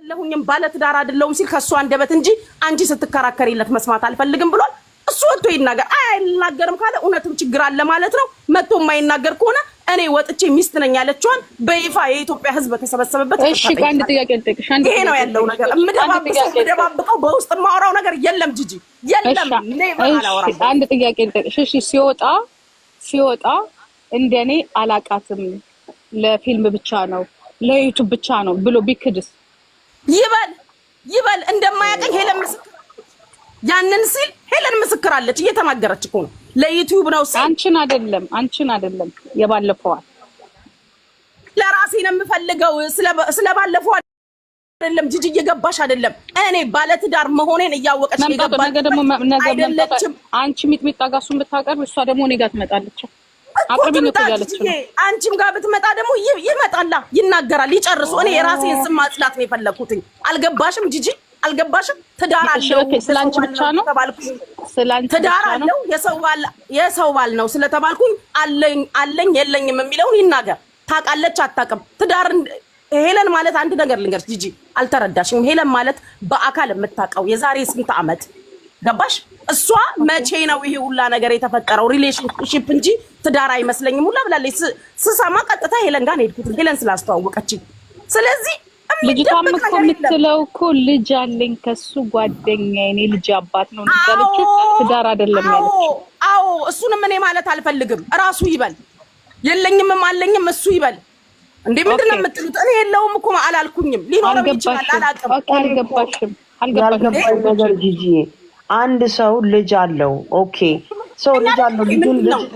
ለሁኝም ባለትዳር አይደለም ሲል ከሷ አንደበት እንጂ አንቺ ስትከራከሪለት መስማት አልፈልግም ብሏል። እሱ ወጥቶ ይናገር። አይናገርም ካለ እውነትም ችግር አለ ማለት ነው። መጥቶ የማይናገር ከሆነ እኔ ወጥቼ ሚስት ነኝ ያለችዋን በይፋ የኢትዮጵያ ሕዝብ ተሰበሰበበት። እሺ አንድ ጥያቄ ልጠይቅሽ። ይሄ ነው ያለው ነገር። ምደባብቀው በውስጥ ማውራው ነገር የለም ጂጂ የለም። አንድ ጥያቄ ልጠይቅሽ። እሺ ሲወጣ እንደኔ አላቃትም ለፊልም ብቻ ነው ለዩቲዩብ ብቻ ነው ብሎ ቢክድስ ይበል እንደማያቀኝ ሄለን ምስክር ያንን ሲል ሄለን ምስክር አለች እየተናገረች እኮ ነው። ለዩቲዩብ ነው ሲል አንቺን አይደለም የባለፈው ለራሴ ነው የምፈልገው ስለባለፈው አይደለም ጂጂ እየገባሽ አይደለም። እኔ ባለትዳር መሆኔን እያወቀች እየገባች አይደለችም። አንቺ ሚጥሚጣ ጋሱን ብታቀርብ እሷ ደግሞ እኔ ጋር ትመጣለች። አቅርቢኝ እኮ ያለች ነው። አንቺም ጋር ብትመጣ ደግሞ ይመጣላ ይናገራል ይጨርሱ። እኔ የራሴን ስም ማጽዳት ነው የፈለኩትኝ። አልገባሽም ጂጂ አልገባሽም። ትዳር አለው ስላንቺ ብቻ ነው ስላንቺ ትዳር አለው የሰው ባል ነው ስለተባልኩኝ አለኝ የለኝም የሚለውን ይናገር። ታውቃለች አታውቅም? ትዳር ሄለን ማለት አንድ ነገር ልንገርሽ ጂጂ አልተረዳሽም። ሄለን ማለት በአካል የምታውቀው የዛሬ ስንት ዓመት ገባሽ? እሷ መቼ ነው ይሄ ሁላ ነገር የተፈጠረው ሪሌሽንሺፕ እንጂ ትዳር አይመስለኝም ሁላ ብላለች። ስሰማ ቀጥታ ሄለን ጋር ሄድኩት ሄለን ስላስተዋወቀችኝ። ስለዚህ ልጅቷም እኮ የምትለው እኮ ልጅ አለኝ ከሱ ጓደኛዬ እኔ ልጅ አባት ነው ልጅ ትዳር አይደለም ያለችው። አዎ እሱንም እኔ ማለት አልፈልግም። እራሱ ይበል የለኝም አለኝም እሱ ይበል። እንዴ ምንድነው የምትሉት? እኔ የለውም እኮ አላልኩኝም። ሊኖርም ይችላል አላውቅም። አልገባሽም ነገር ጂጂ አንድ ሰው ልጅ አለው። ኦኬ ሰው ልጅ አለው።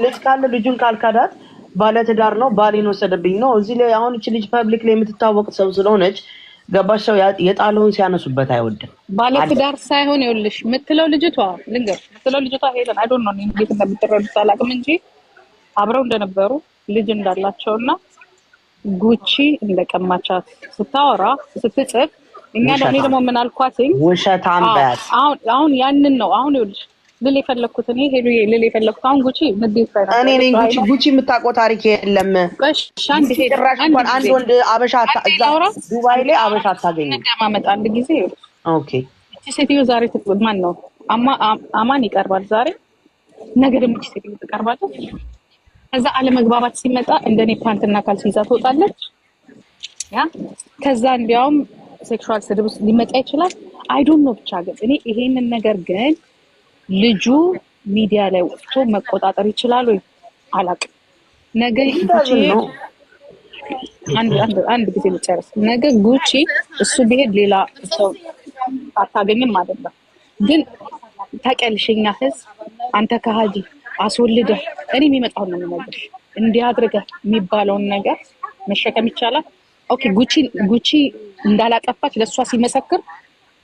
ልጅ ካለ ልጁን ካልካዳት ባለትዳር ነው ባሌን ወሰደብኝ ነው። እዚህ ላይ አሁን እቺ ልጅ ፐብሊክ ላይ የምትታወቅ ሰው ስለሆነች ገባሽ? ሰው የጣለውን ሲያነሱበት አይወድም። ባለትዳር ሳይሆን ይኸውልሽ የምትለው ልጅቷ ሄለን አይ ዶንት ኖ እንዴት እንደምትረዱት አላውቅም እንጂ አብረው እንደነበሩ ልጅ እንዳላቸውና ጉቺ እንደቀማቻት ስታወራ ስትጽፍ እኛ ደግሞ ምን አልኳትኝ? ውሸታም በት አሁን ያንን ነው አሁን ይኸውልሽ ልል የፈለኩት እኔ ልል የፈለኩት አሁን ጉቺ ምድር እኔ ነኝ ጉቺ የምታውቀው ታሪክ የለም። እሺ አንድ ወንድ አበሻ ዱባይ ላይ አበሻ አታገኝም። እንደማመጣ አንድ ጊዜ ኦኬ እቺ ሴትዮ ዛሬ ማን ነው አማን ይቀርባል ዛሬ ነገ ደግሞ እቺ ሴትዮ ትቀርባለች። ከዛ አለመግባባት ሲመጣ እንደኔ ፓንትና ካልሲ ይዛ ትወጣለች። ያ ከዛ እንዲያውም ሴክሹዋል ስድብ ሊመጣ ይችላል። አይ ዶንት ኖ ብቻ ግን እኔ ይሄንን ነገር ግን ልጁ ሚዲያ ላይ ወጥቶ መቆጣጠር ይችላል ወይ አላውቅም። ነገ ጉቺ አንድ ጊዜ ልጨርስ። ነገ ጉቺ እሱ ቢሄድ ሌላ ሰው አታገኝም አይደለም። ግን ታውቂያለሽኛ ህዝብ አንተ ከሃጂ አስወልደህ እኔ የሚመጣው ነው የምነግርሽ እንዲህ አድርገህ የሚባለውን ነገር መሸከም ይቻላል። ኦኬ ጉቺ እንዳላጠፋች ለሷ ሲመሰክር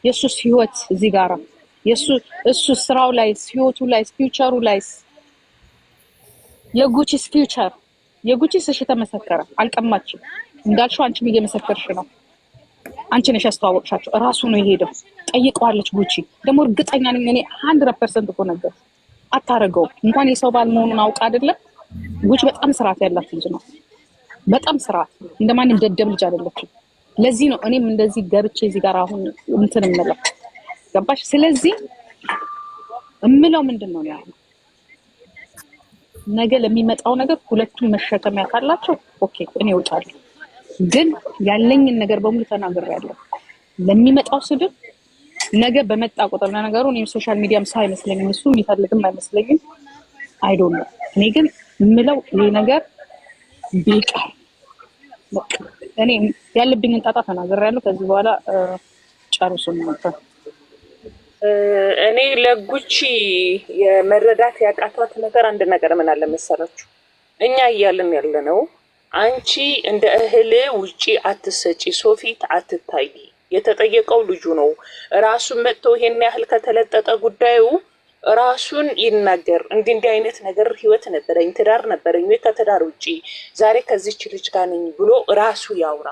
የሱስ ህይወት እዚህ ጋራ እሱ ስራው ላይ ህይወቱ ላይ ፊውቸሩ ላይ የጉቺስ እሺ ተመሰከረ አልቀማችም እንዳልሽው አንቺም እየመሰከርሽ ነው። አንቺ ነሽ ያስተዋወቅሻቸው እራሱ ነው የሄደው ጠይቀዋለች ጉቺ ደግሞ እርግጠኛ ነኝ እኔ 100% እኮ ነገር አታረገው እንኳን የሰው ባል መሆኑን አውቃ አይደለም። ጉቺ በጣም ስርዓት ያላት ልጅ ነው። በጣም ስርዓት እንደማንም ደደብ ልጅ አይደለችም። ለዚህ ነው እኔም እንደዚህ ገብቼ እዚህ ጋር አሁን እንትን እምለው ገባሽ? ስለዚህ እምለው ምንድነው ያለው ነገ ለሚመጣው ነገር ሁለቱም መሸከሚያ ካላቸው ኦኬ እኔ እወጣለሁ። ግን ያለኝን ነገር በሙሉ ተናግሬያለሁ። ለሚመጣው ስድብ ነገ በመጣ ቁጥር ነገሩ እኔም ሶሻል ሚዲያም ሳይ አይመስለኝም እሱ የሚፈልግም አይመስለኝም። አይ ዶንት ኖ እኔ ግን እምለው ይሄ ነገር ቢቀር እኔ ያለብኝን ጣጣ ተናግሬያለሁ። ከዚህ በኋላ ጨርሱ ነው። እኔ ለጉቺ የመረዳት ያቃታት ነገር አንድ ነገር ምን አለ መሰላችሁ? እኛ እያልን ያለነው አንቺ እንደ እህል ውጪ አትሰጪ፣ ሶፊት አትታይ። የተጠየቀው ልጁ ነው። ራሱን መጥቶ ይሄን ያህል ከተለጠጠ ጉዳዩ ራሱን ይናገር። እንዲህ አይነት ነገር ህይወት ነበረኝ ትዳር ነበረኝ ወይ ከትዳር ውጪ ዛሬ ከዚች ልጅ ጋር ነኝ ብሎ ራሱ ያውራ።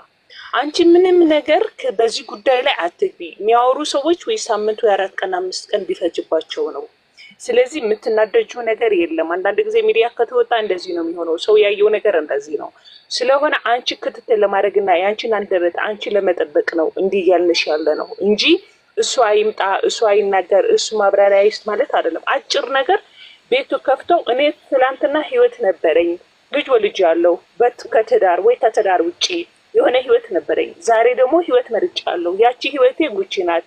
አንቺ ምንም ነገር በዚህ ጉዳይ ላይ አትግቢ። የሚያወሩ ሰዎች ወይ ሳምንቱ 4 ቀን 5 ቀን ቢፈጅባቸው ነው ስለዚህ የምትናደጂው ነገር የለም። አንዳንድ ጊዜ ሚዲያ ከተወጣ እንደዚህ ነው የሚሆነው። ሰው ያየው ነገር እንደዚህ ነው። ስለሆነ አንቺ ክትትል ለማድረግና የአንቺን አንደበት አንቺ ለመጠበቅ ነው እንዲህ እያልንሽ ያለ ነው እንጂ እሱ አይምጣ፣ እሱ አይናገር፣ እሱ ማብራሪያ ይስጥ ማለት አይደለም። አጭር ነገር ቤቱ ከፍተው እኔ ትላንትና ህይወት ነበረኝ፣ ልጅ ወልጅ ያለው ከትዳር ወይ ከትዳር ውጪ የሆነ ህይወት ነበረኝ። ዛሬ ደግሞ ህይወት መርጫለሁ። ያቺ ህይወቴ ጉቺ ናት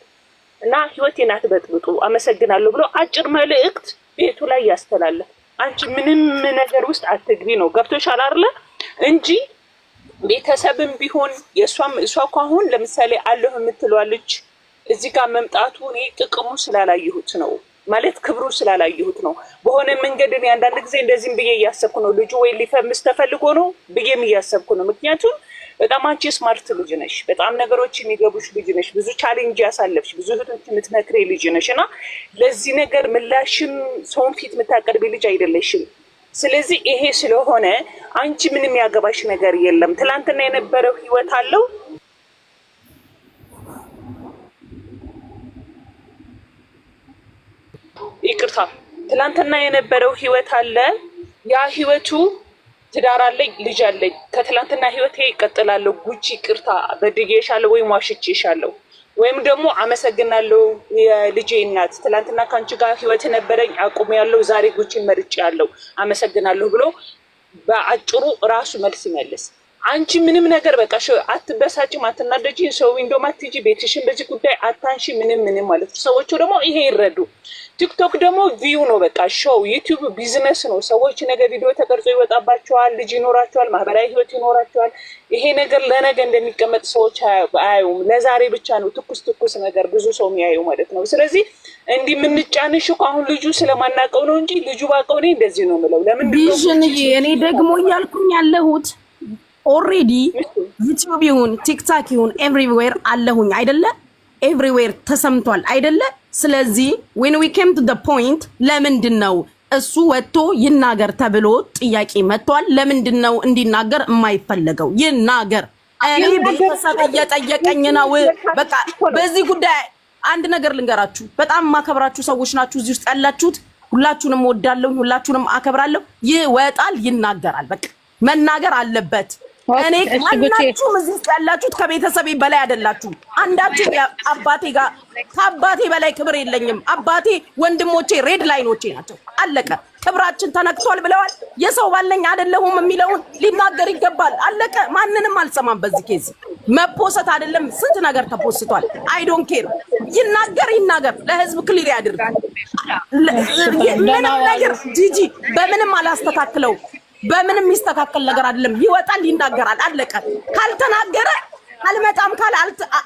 እና ህይወቴን አትበጥብጡ፣ አመሰግናለሁ ብሎ አጭር መልእክት ቤቱ ላይ ያስተላለፍ። አንቺ ምንም ነገር ውስጥ አትግቢ ነው። ገብቶሻል አይደለ? እንጂ ቤተሰብም ቢሆን እሷ እኮ አሁን ለምሳሌ አለሁ የምትለዋለች እዚህ ጋር መምጣቱ እኔ ጥቅሙ ስላላየሁት ነው ማለት ክብሩ ስላላየሁት ነው። በሆነ መንገድ እኔ አንዳንድ ጊዜ እንደዚህም ብዬ እያሰብኩ ነው። ልጁ ወይ ሊፈምስ ተፈልጎ ነው ብዬም እያሰብኩ ነው። ምክንያቱም በጣም አንቺ ስማርት ልጅ ነሽ፣ በጣም ነገሮች የሚገቡሽ ልጅ ነሽ፣ ብዙ ቻሌንጅ ያሳለፍሽ፣ ብዙ እህቶች የምትመክሬ ልጅ ነሽ እና ለዚህ ነገር ምላሽም ሰውን ፊት የምታቀርቢ ልጅ አይደለሽም። ስለዚህ ይሄ ስለሆነ አንቺ ምንም ያገባሽ ነገር የለም። ትላንትና የነበረው ህይወት አለው ይቅርታ፣ ትላንትና የነበረው ህይወት አለ። ያ ህይወቱ ትዳር አለኝ፣ ልጅ አለኝ። ከትላንትና ህይወቴ ይቀጥላለሁ። ጉቺ ይቅርታ በድዬሻለሁ ወይም ዋሽቼሻለሁ ወይም ደግሞ አመሰግናለሁ የልጄ እናት፣ ትላንትና ከአንቺ ጋር ህይወት ነበረኝ አቁሜያለሁ፣ ዛሬ ጉቺን መርጬያለሁ፣ አመሰግናለሁ ብሎ በአጭሩ ራሱ መልስ ይመልስ። አንቺ ምንም ነገር በቃ አትበሳጭም፣ አትናደጂ፣ ሰው እንደውም አትጂ፣ ቤትሽን በዚህ ጉዳይ አታንሺ፣ ምንም ማለት ነው። ሰዎቹ ደግሞ ይሄ ይረዱ። ቲክቶክ ደግሞ ቪው ነው፣ በቃ ሾው፣ ዩቲዩብ ቢዝነስ ነው። ሰዎች ነገ ቪዲዮ ተቀርጾ ይወጣባቸዋል፣ ልጅ ይኖራቸዋል፣ ማህበራዊ ህይወት ይኖራቸዋል። ይሄ ነገር ለነገ እንደሚቀመጥ ሰዎች አያዩም። ለዛሬ ብቻ ነው ትኩስ ነገር ብዙ ሰው የሚያየው ማለት ነው። ስለዚህ እንዲህ የምንጫንሽ እኮ አሁን ልጁ ስለማናውቀው ነው እንጂ ልጁ ባውቀው እኔ እንደዚህ ነው የምለው። ለምን ቢዥንዬ እኔ ደግሞ እያልኩኝ ያለሁት ኦልሬዲ ዩቲዩብ ይሁን ቲክታክ ይሁን ኤቭሪዌር አለሁኝ አይደለ? ኤቭሪዌር ተሰምቷል አይደለ? ስለዚህ when we came to the point ለምንድን ነው እሱ ወጥቶ ይናገር ተብሎ ጥያቄ መጥቷል። ለምንድን ነው እንዲናገር የማይፈለገው? ይናገር። እኔ ቤተሰብ እየጠየቀኝ ነው። በቃ በዚህ ጉዳይ አንድ ነገር ልንገራችሁ። በጣም ማከብራችሁ ሰዎች ናችሁ እዚህ ውስጥ ያላችሁት። ሁላችሁንም ወዳለሁ፣ ሁላችሁንም አከብራለሁ። ይወጣል፣ ይናገራል። በቃ መናገር አለበት። እኔ ማናችሁም እዚህ ውስጥ ያላችሁት ከቤተሰቤ በላይ አይደላችሁም። አንዳችሁ አባቴ ጋር ከአባቴ በላይ ክብር የለኝም። አባቴ ወንድሞቼ ሬድ ላይኖቼ ናቸው። አለቀ። ክብራችን ተነክቷል ብለዋል። የሰው ባለኝ አይደለሁም የሚለውን ሊናገር ይገባል። አለቀ። ማንንም አልሰማም። በዚህ ኬዝ መፖሰት አይደለም ስንት ነገር ተፖስቷል። አይ ዶንት ኬር። ይናገር፣ ለህዝብ ክሊር ያድርግ። ምንም ነገር ጂጂ በምንም አላስተካክለው። በምንም የሚስተካከል ነገር አይደለም። ይወጣል፣ ይናገራል። አለቀ። ካልተናገረ አልመጣም ካለ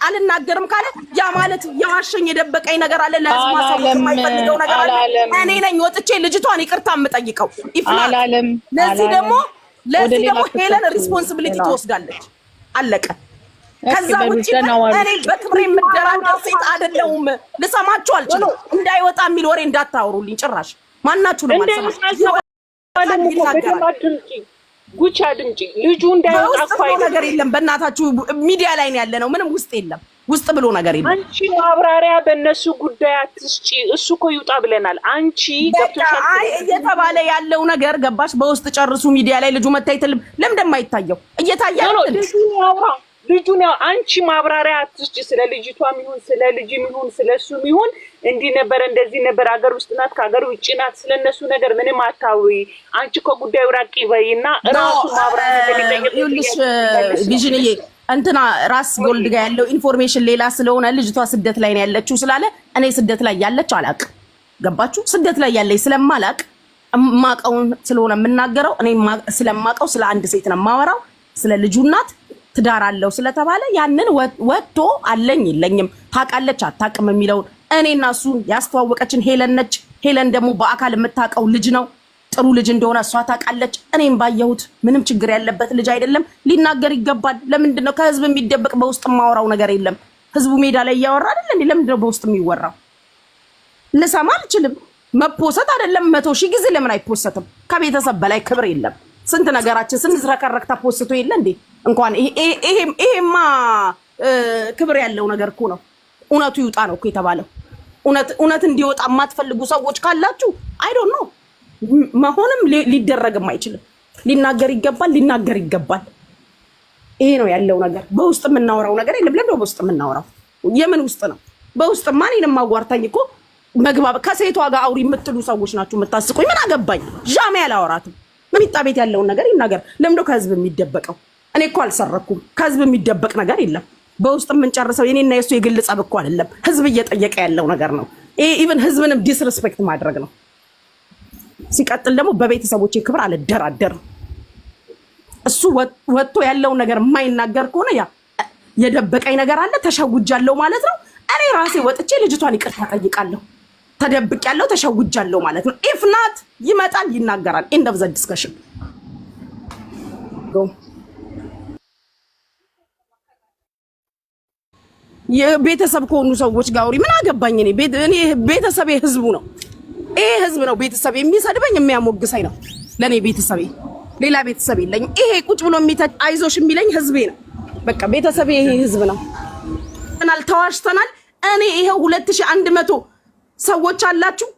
አልናገርም ካለ ያ ማለት የዋሸኝ የደበቀኝ ነገር አለ። ለህዝብ ማሳወቅ የማይፈልገው ነገር አለ። እኔ ነኝ ወጥቼ ልጅቷን ይቅርታ የምጠይቀው። ይፍላለም። ለዚህ ደግሞ ሄለን ሪስፖንሲቢሊቲ ትወስዳለች። አለቀ። ከዛ ውጪ እኔ በክብሬ የምደራደር ሴት አይደለሁም። ልሰማችሁ አልችልም። እንዳይወጣ የሚል ወሬ እንዳታወሩልኝ ጭራሽ። ማናችሁ ነው ማለት ጉቺ አድምጪ። ልጁ እንዳይወጣ እኮ ነገር የለም። በእናታችሁ ሚዲያ ላይ ነው ያለ ነው። ምንም ውስጥ የለም። ውስጥ ብሎ ነገር የለም። አንቺ ማብራሪያ በእነሱ ጉዳይ አትስጪ። እሱ እኮ ይውጣ ብለናል። አንቺ ገብቶሻል። አይ እየተባለ ያለው ነገር ገባሽ? በውስጥ ጨርሱ። ሚዲያ ላይ ልጁ መታየት ለምን እንደማይታየው እየታየ ነው። ልጁን ያው አንቺ ማብራሪያ አትስጪ። ስለ ልጅቷም ይሁን ስለ ልጅም ይሁን ስለሱም ይሁን እንዲህ ነበር እንደዚህ ነበር፣ አገር ውስጥ ናት ከአገር ውጭ ናት፣ ስለነሱ ነገር ምንም አታውሪ። አንቺ ከጉዳዩ ራቂ በይና ራሱ ማብራሪያ ይኸውልሽ ቪዥንዬ እንትና ራስ ጎልድ ጋር ያለው ኢንፎርሜሽን ሌላ ስለሆነ ልጅቷ ስደት ላይ ነው ያለችው ስላለ እኔ ስደት ላይ ያለች አላቅ። ገባችሁ? ስደት ላይ ያለች ስለማላቅ ማቀውን ስለሆነ የምናገረው እኔ ስለማቀው ስለ አንድ ሴት ነው የማወራው። ስለ ልጁ እናት ትዳር አለው ስለተባለ ያንን ወጥቶ አለኝ የለኝም ታውቃለች አታውቅም የሚለውን እኔና እሱን ያስተዋወቀችን ሄለን ነች። ሄለን ደግሞ በአካል የምታውቀው ልጅ ነው። ጥሩ ልጅ እንደሆነ እሷ ታውቃለች። እኔም ባየሁት ምንም ችግር ያለበት ልጅ አይደለም። ሊናገር ይገባል። ለምንድን ነው ከህዝብ የሚደበቅ? በውስጥ የማወራው ነገር የለም። ህዝቡ ሜዳ ላይ እያወራ አይደል እንዴ? ለምንድን ነው በውስጥ የሚወራው? ልሰማ አልችልም። መፖሰት አይደለም 100 ሺህ ጊዜ ለምን አይፖሰትም? ከቤተሰብ በላይ ክብር የለም። ስንት ነገራችን ስንዝረከረክ ተፖስቶ የለ እንዴ? እንኳን ይሄማ ክብር ያለው ነገር እኮ ነው። እውነቱ ይውጣ ነው እኮ የተባለው። እውነት እንዲወጣ የማትፈልጉ ሰዎች ካላችሁ አይ ዶንት ኖ መሆንም ሊደረግም አይችልም። ሊናገር ይገባል። ይሄ ነው ያለው ነገር። በውስጥ የምናወራው ነገር የለም። ለምን በውስጥ የምናወራው የምን ውስጥ ነው? በውስጥ ማንንም ማዋርታኝ እኮ መግባብ ከሴቷ ጋር አውሪ የምትሉ ሰዎች ናችሁ የምታስቁኝ። ምን አገባኝ? ዣሜ አላወራትም። መሚጣ ቤት ያለውን ነገር ይናገር። ለምንድነው ከህዝብ የሚደበቀው? እኔ እኮ አልሰረኩም። ከህዝብ የሚደበቅ ነገር የለም። በውስጥ የምንጨርሰው የኔና የሱ የግል ጸብ እኮ አይደለም። ህዝብ እየጠየቀ ያለው ነገር ነው። ይሄ ኢቭን ህዝብንም ዲስሪስፔክት ማድረግ ነው። ሲቀጥል ደግሞ በቤተሰቦቼ ክብር አልደራደርም። እሱ ወጥቶ ያለውን ነገር የማይናገር ከሆነ ያ የደበቀኝ ነገር አለ፣ ተሸውጃለሁ ማለት ነው። እኔ ራሴ ወጥቼ ልጅቷን ይቅርታ ጠይቃለሁ። ተደብቄያለሁ፣ ተሸውጃለሁ ማለት ነው። ኢፍ ናት ይመጣል፣ ይናገራል። ኤንድ ኦፍ ዘ ዲስከሽን። የቤተሰብ ከሆኑ ሰዎች ጋር አውሪ። ምን አገባኝ? እኔ ቤተሰቤ ህዝቡ ነው። ይሄ ህዝብ ነው ቤተሰብ የሚሰድበኝ የሚያሞግሰኝ ነው ለኔ ቤተሰቤ። ሌላ ቤተሰብ የለኝም። ይሄ ቁጭ ብሎ አይዞሽ የሚለኝ ህዝቤ ነው። በቃ ቤተሰቤ ይሄ ህዝብ ነው። ተዋሽተናል። እኔ ይሄው 2100 ሰዎች አላችሁ።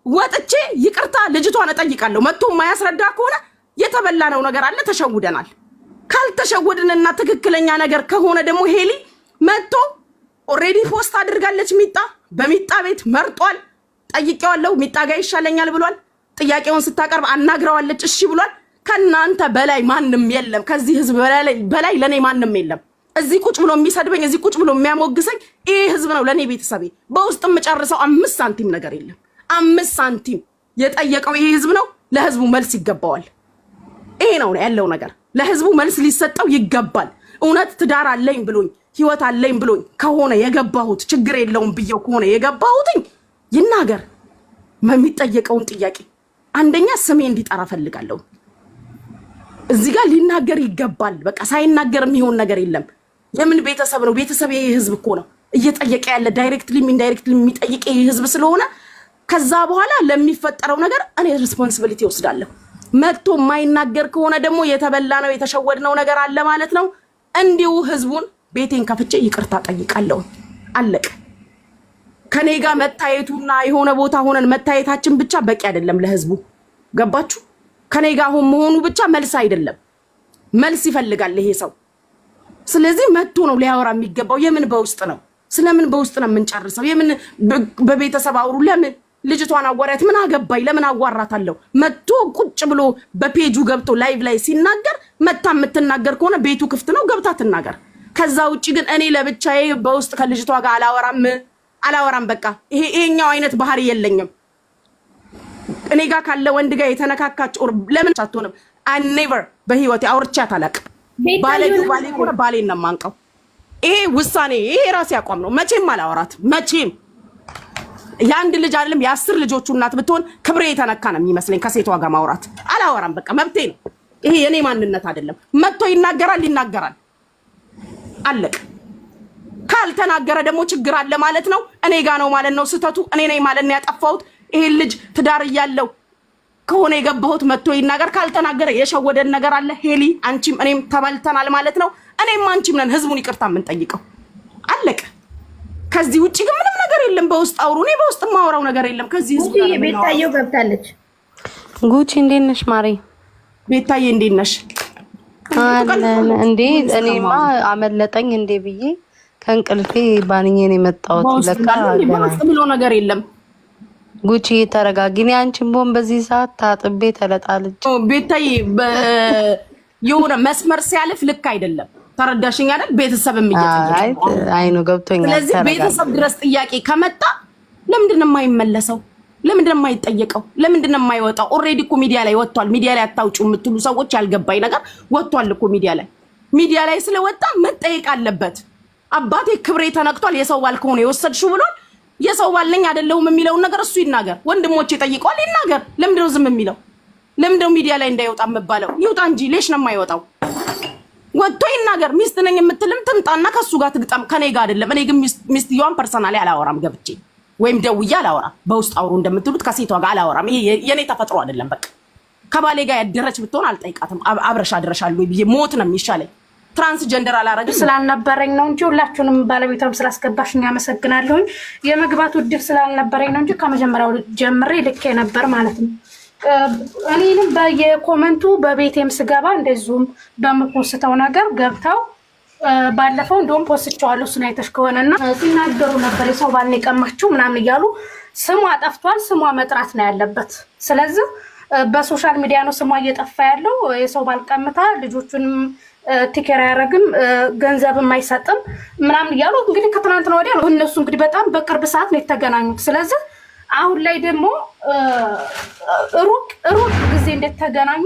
ወጥቼ ይቅርታ ልጅቷን እጠይቃለሁ። መጥቶ የማያስረዳ ከሆነ የተበላነው ነገር አለ፣ ተሸውደናል። ካልተሸወድንና ትክክለኛ ነገር ከሆነ ደግሞ ሄሊ መጥቶ ኦሬዲ ፖስት አድርጋለች። ሚጣ በሚጣ ቤት መርጧል። ጠይቄዋለሁ። ሚጣ ጋር ይሻለኛል ብሏል። ጥያቄውን ስታቀርብ አናግረዋለች። እሺ ብሏል። ከናንተ በላይ ማንም የለም። ከዚህ ህዝብ በላይ ለኔ ማንም የለም። እዚህ ቁጭ ብሎ የሚሰድበኝ፣ እዚህ ቁጭ ብሎ የሚያሞግሰኝ ይሄ ህዝብ ነው ለኔ ቤተሰቤ። በውስጥ የምጨርሰው 5 ሳንቲም ነገር የለም። 5 ሳንቲም የጠየቀው ይሄ ህዝብ ነው። ለህዝቡ መልስ ይገባዋል። ይሄ ነው ያለው ነገር። ለህዝቡ መልስ ሊሰጠው ይገባል። እውነት ትዳር አለኝ ብሎኝ ህይወት አለኝ ብሎኝ ከሆነ የገባሁት ችግር የለውም ብየው ከሆነ የገባሁትኝ ይናገር። የሚጠየቀውን ጥያቄ አንደኛ ስሜ እንዲጠራ ፈልጋለሁ። እዚህ ጋር ሊናገር ይገባል። በቃ ሳይናገር የሚሆን ነገር የለም። የምን ቤተሰብ ነው? ቤተሰብ ይሄ ህዝብ እኮ ነው እየጠየቀ ያለ። ዳይሬክትሊም ኢንዳይሬክትሊም የሚጠይቅ ይሄ ህዝብ ስለሆነ ከዛ በኋላ ለሚፈጠረው ነገር እኔ ሪስፖንሲቢሊቲ ወስዳለሁ። መጥቶ የማይናገር ከሆነ ደግሞ የተበላ ነው የተሸወድነው ነገር አለ ማለት ነው። እንዲሁ ህዝቡን ቤቴን ከፍቼ ይቅርታ ጠይቃለሁ። አለቀ። ከኔ ጋር መታየቱና የሆነ ቦታ ሆነን መታየታችን ብቻ በቂ አይደለም ለህዝቡ። ገባችሁ? ከኔ ጋር መሆኑ ብቻ መልስ አይደለም። መልስ ይፈልጋል ይሄ ሰው። ስለዚህ መጥቶ ነው ሊያወራ የሚገባው። የምን በውስጥ ነው? ስለምን በውስጥ ነው የምንጨርሰው? የምን በቤተሰብ አውሩ? ለምን ልጅቷን አዋሪያት? ምን አገባኝ? ለምን አዋራታለሁ? መጥቶ ቁጭ ብሎ በፔጁ ገብቶ ላይቭ ላይ ሲናገር መታ የምትናገር ከሆነ ቤቱ ክፍት ነው፣ ገብታ ትናገር። ከዛ ውጪ ግን እኔ ለብቻዬ በውስጥ ከልጅቷ ጋር አላወራም። በቃ ይሄኛው አይነት ባህሪ የለኝም። እኔ ጋር ካለ ወንድ ጋር የተነካካች ለምን አትሆንም? አይ ኔቨር በህይወቴ አውርቻት አላውቅም። ባሌ ሆነ ባሌን ነው የማንቀው። ይሄ ውሳኔ፣ ይሄ ራሴ አቋም ነው። መቼም አላወራትም። መቼም የአንድ ልጅ አይደለም የ10 ልጆቹ እናት ብትሆን ክብሬ የተነካ ነው የሚመስለኝ ከሴቷ ጋር ማውራት። አላወራም። በቃ መብቴ ነው። ይሄ የኔ ማንነት አይደለም። መጥቶ ይናገራል። አለቅ። ካልተናገረ ደግሞ ችግር አለ ማለት ነው። እኔ ጋ ነው ማለት ነው ስህተቱ። እኔ ነኝ ማለት ነው ያጠፋሁት። ይሄ ልጅ ትዳር እያለው ከሆነ የገባሁት መጥቶ ይናገር። ካልተናገረ የሸወደን ነገር አለ። ሄሊ አንቺም እኔም ተበልተናል ማለት ነው። እኔም አንቺም ነን ህዝቡን ይቅርታ የምንጠይቀው። አለቀ። ከዚህ ውጪ ግን ምንም ነገር የለም። በውስጥ አውሩ። እኔ በውስጥ የማወራው ነገር የለም። ከዚህ ህዝብ ጋር ቤታየው ገብታለች። ጉቺ እንዴት ነሽ ማሬ? ቤታዬ እንዴት ነሽ? አለን እንዴ? እኔማ አመለጠኝ እንዴ ብዬ ከእንቅልፌ ባንኜ ነው የመጣሁት። ለካ በውስጥ ብሎ ነገር የለም። ጉቺ ተረጋጊ። እኔ አንቺን ቦን በዚህ ሰዓት ታጥቤ ተለጣልጭ። ቤታዬ የሆነ መስመር ሲያልፍ ልክ አይደለም። ተረዳሽኝ አይደል? ቤተሰብም እየጠየቀ አይ ነው ገብቶኛል። ስለዚህ ቤተሰብ ድረስ ጥያቄ ከመጣ ለምንድን ነው የማይመለሰው? ለምንድን ነው የማይጠየቀው? ለምንድን ነው የማይወጣው? ኦልሬዲ እኮ ሚዲያ ላይ ወጥቷል። ሚዲያ ላይ አታውጩ የምትሉ ሰዎች ያልገባኝ ነገር ወጥቷል እኮ ሚዲያ ላይ ስለወጣ መጠየቅ አለበት። አባቴ ክብሬ ተነክቷል፣ የሰው ባል ከሆነ የወሰድሽው ብሏል። የሰው ባል ነኝ አይደለሁም የሚለውን ነገር እሱ ይናገር። ወንድሞቼ ጠይቀዋል፣ ይናገር። ለምንድን ነው ዝም የሚለው? ለምንድን ነው ሚዲያ ላይ እንዳይወጣ የምባለው? ይውጣ እንጂ ሌሽ ነው የማይወጣው። ወጥቶ ይናገር። ሚስት ነኝ የምትልም ትምጣና ከሱ ጋር ትግጠም፣ ከኔ ጋር አይደለም። እኔ ግን ሚስትየዋን ፐርሰናሊ አላወራም፣ ገብቼ ወይም ደውዬ አላወራም። በውስጥ አውሩ እንደምትሉት ከሴቷ ጋር አላወራም። ይሄ የኔ ተፈጥሮ አይደለም። በቃ ከባሌ ጋር ያደረች ብትሆን አልጠይቃትም። አብረሽ አድረሻለሁ ብዬ ሞት ነው የሚሻለኝ። ትራንስጀንደር አላረግም ስላልነበረኝ ነው እንጂ ሁላችሁንም ባለቤቷም ስላስገባሽኝ አመሰግናለሁ። የመግባቱ እድል ስላልነበረኝ ነው እንጂ ከመጀመሪያው ጀምሬ ልኬ ነበር ማለት ነው። እኔንም በየኮመንቱ በቤቴም ስገባ እንደዚሁም በመፖስተው ነገር ገብተው ባለፈው እንደውም ፖስትቸዋለሁ እሱን አይተሽ ከሆነና ሲናገሩ ነበር የሰው ባል ነው የቀማችሁ ምናምን እያሉ ስሟ ጠፍቷል። ስሟ መጥራት ነው ያለበት። ስለዚህ በሶሻል ሚዲያ ነው ስሟ እየጠፋ ያለው። የሰው ባል ቀምታ ልጆቹንም ቲኬር አያረግም ገንዘብም አይሰጥም ምናምን እያሉ እንግዲህ ከትናንትና ወዲያ ነው እነሱ እንግዲህ በጣም በቅርብ ሰዓት ነው የተገናኙት። ስለዚህ አሁን ላይ ደግሞ ሩቅ ጊዜ እንደተገናኙ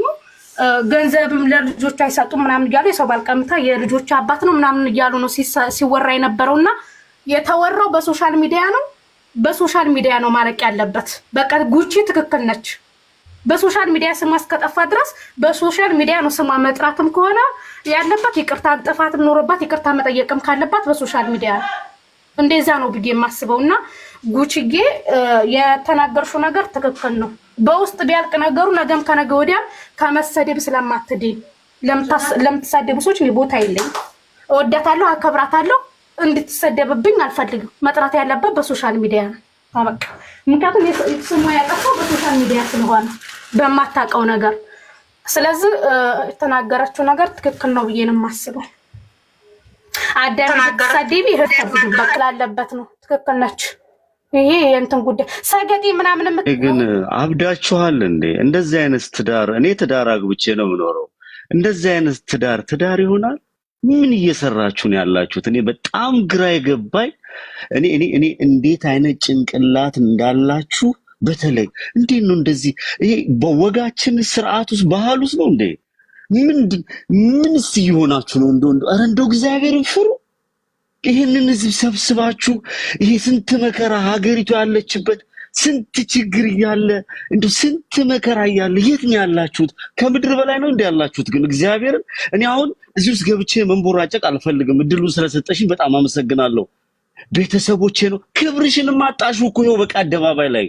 ገንዘብም ለልጆቹ አይሰጡም ምናምን እያሉ የሰው ባል ቀምታ የልጆቹ አባት ነው ምናምን እያሉ ነው ሲወራ የነበረውና የተወራው በሶሻል ሚዲያ ነው። በሶሻል ሚዲያ ነው ማለቅ ያለበት። በቃ ጉቺ ትክክል ነች። በሶሻል ሚዲያ ስሟ እስከጠፋ ድረስ በሶሻል ሚዲያ ነው ስሟ መጥራትም ከሆነ ያለበት ይቅርታ ጥፋትም ኖሮባት ይቅርታ መጠየቅም ካለባት በሶሻል ሚዲያ እንደዛ ነው ብዬ የማስበውና ጉቺዬ የተናገርሽው ነገር ትክክል ነው። በውስጥ ቢያልቅ ነገሩ ነገም ከነገ ወዲያ ከመሰደብ ስለማትድን ለምትሳደቡ ሰዎች እኔ ቦታ የለኝም። እወዳታለሁ፣ አከብራታለሁ። እንድትሰደብብኝ አልፈልግም። መጥራት ያለበት በሶሻል ሚዲያ ነው። በቃ ምክንያቱም ስሟ ያጠፋው በሶሻል ሚዲያ ስለሆነ በማታውቀው ነገር። ስለዚህ የተናገረችው ነገር ትክክል ነው ብዬ ነው የማስበው። አዳም ተሳደቢ ህተብኝ በቅላለበት ነው። ትክክል ነች። ይሄ የእንትን ጉዳይ ሰገጤ ምናምን ግን አብዳችኋል እንዴ? እንደዚህ አይነት ትዳር እኔ ትዳር አግብቼ ነው የምኖረው። እንደዚህ አይነት ትዳር ይሆናል? ምን እየሰራችሁ ነው ያላችሁት? እኔ በጣም ግራ የገባኝ እኔ እንዴት አይነት ጭንቅላት እንዳላችሁ በተለይ እንዴት ነው እንደዚህ ይሄ በወጋችን ስርዓት ውስጥ ባህል ውስጥ ነው እንዴ? ምንስ እየሆናችሁ ነው? ኧረ እንደው እግዚአብሔርን ፍሩ። ይሄንን ህዝብ ሰብስባችሁ ይሄ ስንት መከራ ሀገሪቱ ያለችበት ስንት ችግር እያለ እንደው ስንት መከራ እያለ የት ነው ያላችሁት? ከምድር በላይ ነው እንዴ ያላችሁት? ግን እግዚአብሔርን እኔ አሁን እዚህ ውስጥ ገብቼ መንቦራጨቅ አልፈልግም። እድሉን ስለሰጠሽኝ በጣም አመሰግናለሁ። ቤተሰቦቼ ነው ክብርሽን ማጣሹ እኮ ይኸው በቃ አደባባይ ላይ